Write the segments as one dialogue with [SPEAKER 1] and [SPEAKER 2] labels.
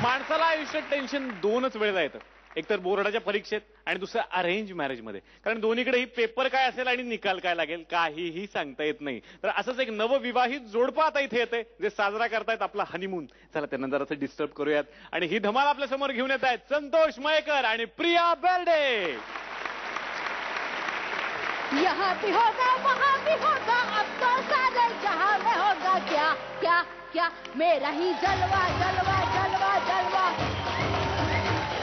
[SPEAKER 1] माणसाला आयुष्यात टेन्शन दोनच वेळेला येतं, एक तर बोर्डाच्या परीक्षेत आणि दुसरं अरेंज मॅरेज मध्ये. कारण दोन्हीकडेही पेपर काय असेल आणि निकाल काय लागेल काहीही सांगता येत नाही. तर असंच एक नवविवाहित जोडपं आता इथे येते जे साजरा करतायत आपला हनीमून. चला त्यांना जरासं डिस्टर्ब करूयात आणि ही धमाल आपल्या समोर घेऊन येत आहेत संतोष मयेकर आणि प्रिया बेर्डे.
[SPEAKER 2] यहाँ भी होगा वहाँ भी होगा अब तो सारे जहाँ में होगा क्या क्या क्या मेरा ही जलवा जलवा जलवा जलवा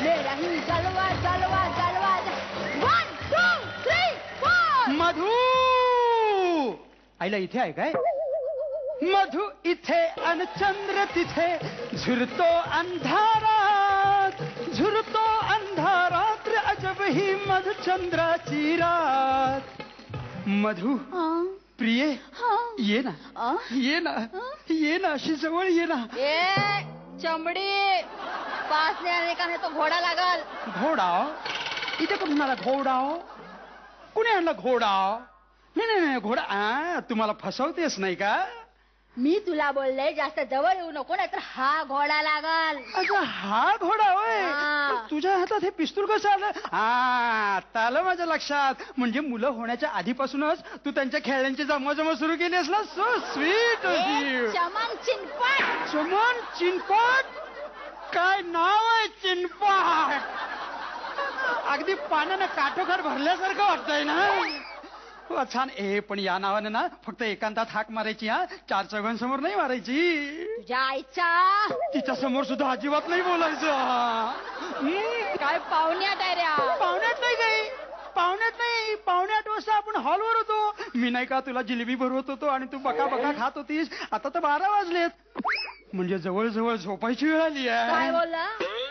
[SPEAKER 2] मेरा ही जलवा जलवा जलवा 1 2 3 4
[SPEAKER 3] मधु आईला इथे आहे काय? मधु इथे अन चंद्र तिथे झुरतो अंधारात झुरतो अंधारात अजब ही मधुचंद्राची रात. मधु प्रिये ये ना ये ना ये ना अशी जवळ ये ना.
[SPEAKER 2] ए चमडी पास नहीं आने का है तो घोडा लागल.
[SPEAKER 3] घोडा इथे कुठून आला घोडा? कुणी आणला घोडा? नाही नाही घोडा तुम्हाला फसवतेस नाही का?
[SPEAKER 2] मी तुला बोलले जास्त जवळ येऊ नको नाही तर हा घोडा लागल.
[SPEAKER 3] अच्छा हा घोडा होय. तुझ्या हातात हे पिस्तूल कसं आलं? आता आलं माझ्या लक्षात. म्हणजे मुलं होण्याच्या आधीपासूनच तू त्यांच्या खेळण्यांची जमवाजमा सुरू केली आहेस ना. So sweet.
[SPEAKER 2] चमन चिनपट.
[SPEAKER 3] चमन चिनपट काय नाव आहे चिनपट. अगदी पाण्यानं काठोकाठ भरल्यासारखं वाटतंय ना. छान. पण या नावाने ना फक्त एकांतात हाक मारायची हा, चार चौघांसमोर नाही मारायची.
[SPEAKER 2] तुझ्या आईच्या
[SPEAKER 3] तिच्या समोर सुद्धा अजिबात नाही बोलायचं.
[SPEAKER 2] काय पाहुण्यात आहे रे?
[SPEAKER 3] पाहुण्यात नाही काही पाहुण्यात नाही. 7:45 वाजता आपण हॉलवर होतो. मी नाही का तुला जिलेबी भरवत होतो आणि तू बका बका खात होतीस. आता तर 12 वाजलेत. म्हणजे जवळ जवळ झोपायची वेळ आली आहे.
[SPEAKER 2] काय बोलला?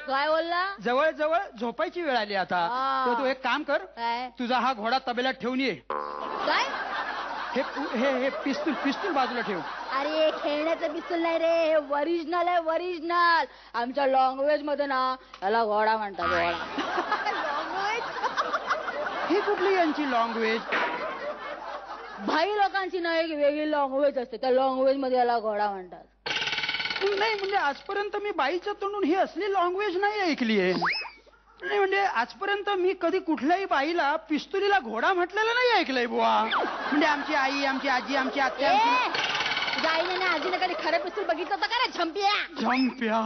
[SPEAKER 2] काय बोलला?
[SPEAKER 3] जवळ जवळ झोपायची वेळ आली आता. तर तू एक काम कर, तुझा हा घोडा तबेल्यात ठेवून ये.
[SPEAKER 2] काय?
[SPEAKER 3] हे पिस्तूल पिस्तूल बाजूला ठेव.
[SPEAKER 2] अरे खेळण्याचं पिस्तूल नाही रे, हे ओरिजिनल आहे ओरिजिनल. आमच्या लँग्वेज मध्ये ना याला घोडा म्हणतात. घोडा लँग्वेज
[SPEAKER 3] ही कुठली यांची लँग्वेज?
[SPEAKER 2] भाई लोकांची नाही वेगळी लँग्वेज असते, त्या लँग्वेज मध्ये याला घोडा म्हणतात.
[SPEAKER 3] नाही म्हणजे आजपर्यंत मी बाईच्या तोंडून ही असली लँग्वेज नाही ऐकली आहे. नाही म्हणजे आजपर्यंत मी कधी कुठल्याही बाईला पिस्तुलीला घोडा म्हटलेला नाही ऐकलंय बुवा. म्हणजे आमची आई आमची आजी आमची आत्या
[SPEAKER 2] आईने ना आजीने कधी खरं पिस्तूल बघितलं होतं का रे? झंप्या
[SPEAKER 3] झंप्या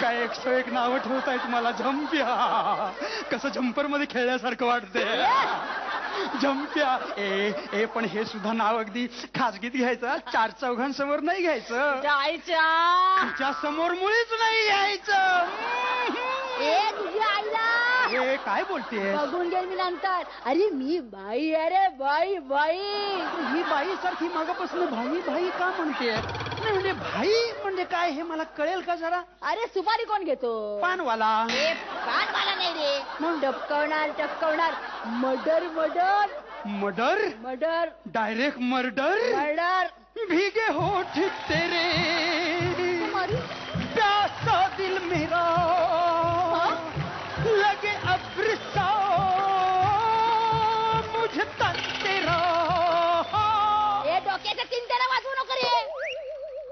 [SPEAKER 3] काय 101 नावं ठेवताय तुम्हाला. झंप्या कसं झंपर मध्ये खेळल्यासारखं वाटतंय. झंप्या ए पण हे सुद्धा नाव अगदी खाजगीत घ्यायचं, चार चौघांसमोर नाही घ्यायचं. तुझ्या समोर मुळीच नाही घ्यायचं.
[SPEAKER 2] तुझ्या आईला
[SPEAKER 3] काय बोलते?
[SPEAKER 2] बघून गेल मी नंतर. अरे मी बाई अरे बाई बाई.
[SPEAKER 3] ही बाई सारखी मागापासून भाई भाई का म्हणते? नाही म्हणजे भाई म्हणजे काय हे मला कळेल का जरा?
[SPEAKER 2] अरे सुपारी कोण घेतो?
[SPEAKER 3] पानवाला.
[SPEAKER 2] पानवाला नाही रे, मग टपकवणार टपकवणार. Murder murder
[SPEAKER 3] murder
[SPEAKER 2] murder
[SPEAKER 3] direct murder
[SPEAKER 2] murder.
[SPEAKER 3] भीगे होठ तेरे प्यासा दिल मेरा लगे अब्र सा मुझे तन तेरा.
[SPEAKER 2] हे डोक्याच्या चिंतेला वाजवू नको रे.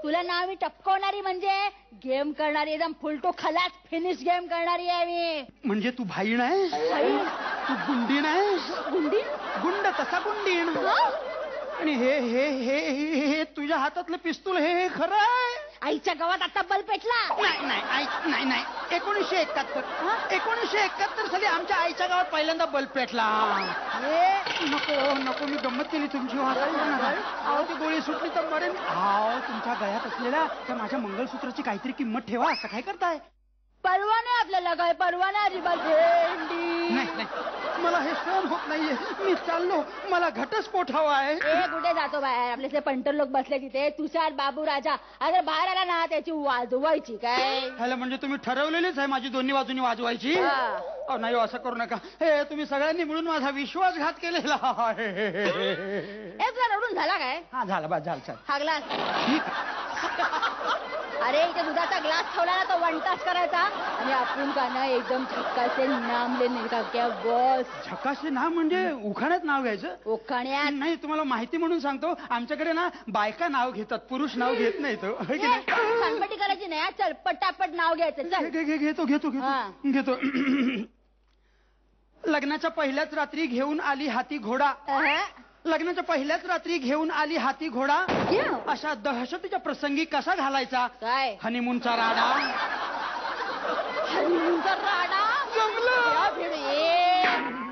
[SPEAKER 2] तुला नाव मी टपकवणारी म्हणजे गेम करणारी, एकदम फुल टू खलास फिनिश गेम करणारी आहे मी.
[SPEAKER 3] म्हणजे तू भाई नाही? तू गुंडी नाही?
[SPEAKER 2] गुंडी
[SPEAKER 3] गुंड तसा गुंडीण. आणि हे हे हे हे तुझ्या हातातलं पिस्तूल हे खरं आहे?
[SPEAKER 2] आईच्या गावात आता बल पेटला.
[SPEAKER 3] नाही नाही नाही नाही 1971 साली आमच्या आईच्या गावात पहिल्यांदा बल्ब पेटला. नको नको मी गंमत केली तुमची. अहो ती गोळी सुटली तर मरेन. अहो तुमच्या गळ्यात असलेल्या त्या माझ्या मंगळसूत्राची काहीतरी किंमत ठेवा. असं काय करताय?
[SPEAKER 2] परवाना आपल्याला काय परवाना अजिबात भेंडी
[SPEAKER 3] नाही. मला हे सहन होत नाहीये. मी चाललो. मला घटस्फोट हवा आहे.
[SPEAKER 2] कुठे जातो बाहेर? आपले पंटर लोक बसले तिथे. तुषार बाबू राजा अगर बाहेर आला ना त्याची वाजवायची काय?
[SPEAKER 3] ह्याला म्हणजे तुम्ही ठरवलेलीच आहे माझी दोन्ही बाजूनी वाजवायची? नाही असं करू नका. हे तुम्ही सगळ्यांनी मिळून माझा विश्वासघात केलेला आहे.
[SPEAKER 2] रडून झाला काय?
[SPEAKER 3] हा झाला बा झालं.
[SPEAKER 2] हागला
[SPEAKER 3] ठीक आहे.
[SPEAKER 2] अरे इथे दुधाचा ग्लास ठेवला ना तो 1 तास करायचा आणि आपण का ना एकदम झक्काचे नाम लेने का क्या बॉस.
[SPEAKER 3] झकाशे नाव म्हणजे उखाण्यात नाव घ्यायचं?
[SPEAKER 2] ओखाण्यात
[SPEAKER 3] नाही, तुम्हाला माहिती म्हणून सांगतो, आमच्याकडे ना बायका नाव घेतात, पुरुष नाव घेत नाही तो. है की नाही?
[SPEAKER 2] सांगपटी करायची नाही. चल पटापट नाव घ्यायचं. चल
[SPEAKER 3] घेतो घेतो
[SPEAKER 2] हा.
[SPEAKER 3] घेतो घेतो. लग्नाच्या पहिल्याच रात्री घेऊन आली हाती घोडा. लग्नाच्या पहिल्याच रात्री घेऊन आली हाती घोडा. अशा दहशतीच्या प्रसंगी कसा घालायचा
[SPEAKER 2] काय
[SPEAKER 3] हनीमूनचा राडा?
[SPEAKER 2] हनीमूनचा राडा
[SPEAKER 3] जमलं.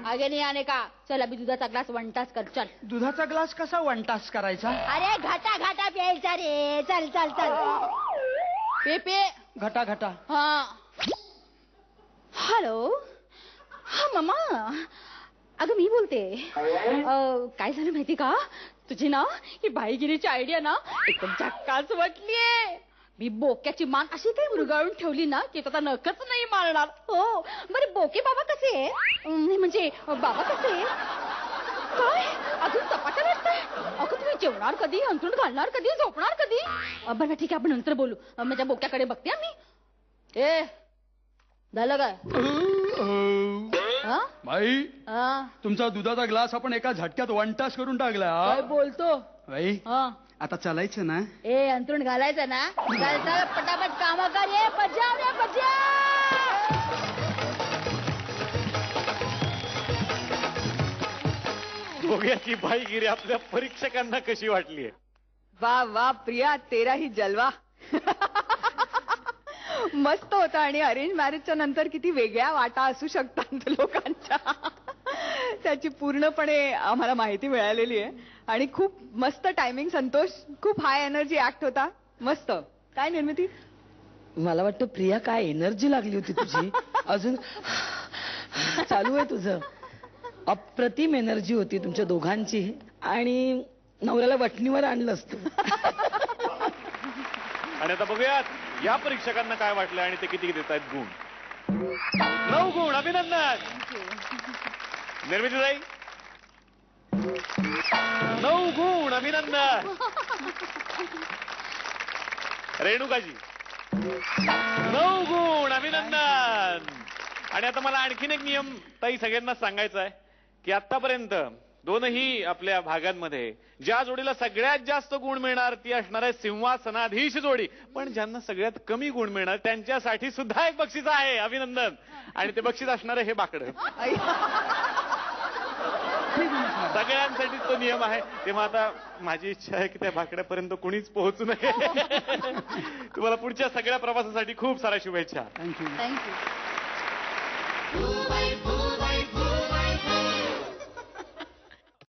[SPEAKER 2] आगे नाही आने का. चल अभी दुधाचा ग्लास 1 तास कर. चल
[SPEAKER 3] दुधाचा ग्लास कसा 1 तास करायचा?
[SPEAKER 2] अरे घाटा घाटा प्यायचा रे. चल चल चल पे पे
[SPEAKER 3] घटा घटा.
[SPEAKER 2] हा. हॅलो. हा मामा. अगं मी बोलते. काय झालं माहिती का, तुझी ना ही बाईगिरीची आयडिया ना एकदम झक्कास वाटलीये. मी बोक्याची मान अशी काही मुरगाळून ठेवली ना की आता नकच नाही मारणार. हो बरे बोके बाबा कसे नाही म्हणजे बाबा कसे काय अजून चपात्या वाटतंय. अगं तुम्ही जेवणार कधी, अंथरूण घालणार कधी, झोपणार कधी? बरं ठीक आहे आपण नंतर बोलू. माझ्या बोक्याकडे बघते मी. ए झालं काय
[SPEAKER 3] बाई?
[SPEAKER 2] काय
[SPEAKER 3] तुमचा दुधाचा ग्लास आपण एका झटक्यात 1 तास करून टाकला.
[SPEAKER 2] बोलतो
[SPEAKER 3] बाई आता चालायचं ना?
[SPEAKER 2] ए अंथरूण घालायचं ना. चल चल पटापट काम कर. ये बजाव रे बजाव.
[SPEAKER 1] बघूयाची बाईगिरी आपल्या परीक्षकांना कशी वाटलीये.
[SPEAKER 4] वा वा प्रिया, तेरा ही जलवा. मस्त होता. आणि अरेंज मॅरेजच्या नंतर किती वेगळ्या वाटा असू शकतात लोकांच्या, त्याची पूर्णपणे आम्हाला माहिती मिळालेली आहे. आणि खूप मस्त टायमिंग. संतोष, खूप हाय एनर्जी ऍक्ट होता. मस्त. काय निर्मिती?
[SPEAKER 5] मला वाटतं प्रिया, काय एनर्जी लागली होती तुझी. अजून चालू आहे तुझं. अप्रतिम एनर्जी होती तुमच्या दोघांची. आणि नवऱ्याला वटणीवर आणलं असतं.
[SPEAKER 1] आणि आता बघूयात या परीक्षकांना काय वाटलं आणि ते किती देत आहेत गुण. 9 गुण. अभिनंदन. निर्मितीताई 9 गुण. अभिनंदन. रेणुकाजी 9 गुण. अभिनंदन. आणि आता मला आणखीन एक नियम ताई सगळ्यांना सांगायचा आहे की आतापर्यंत दोनही आपल्या भागांमध्ये ज्या जोडीला सगळ्यात जास्त गुण मिळणार ती असणार आहे सिंहासनाधीश जोडी. पण ज्यांना सगळ्यात कमी गुण मिळणार त्यांच्यासाठी सुद्धा एक बक्षीस आहे. अभिनंदन. आणि ते बक्षीस असणार आहे हे बाकडं. सगळ्यांसाठी तो नियम आहे. तेव्हा आता माझी इच्छा आहे की त्या बाकड्यापर्यंत कुणीच पोहोचू नये. तुम्हाला पुढच्या सगळ्या प्रवासासाठी खूप साऱ्या शुभेच्छा.
[SPEAKER 3] थँक्यू.
[SPEAKER 2] थँक्यू.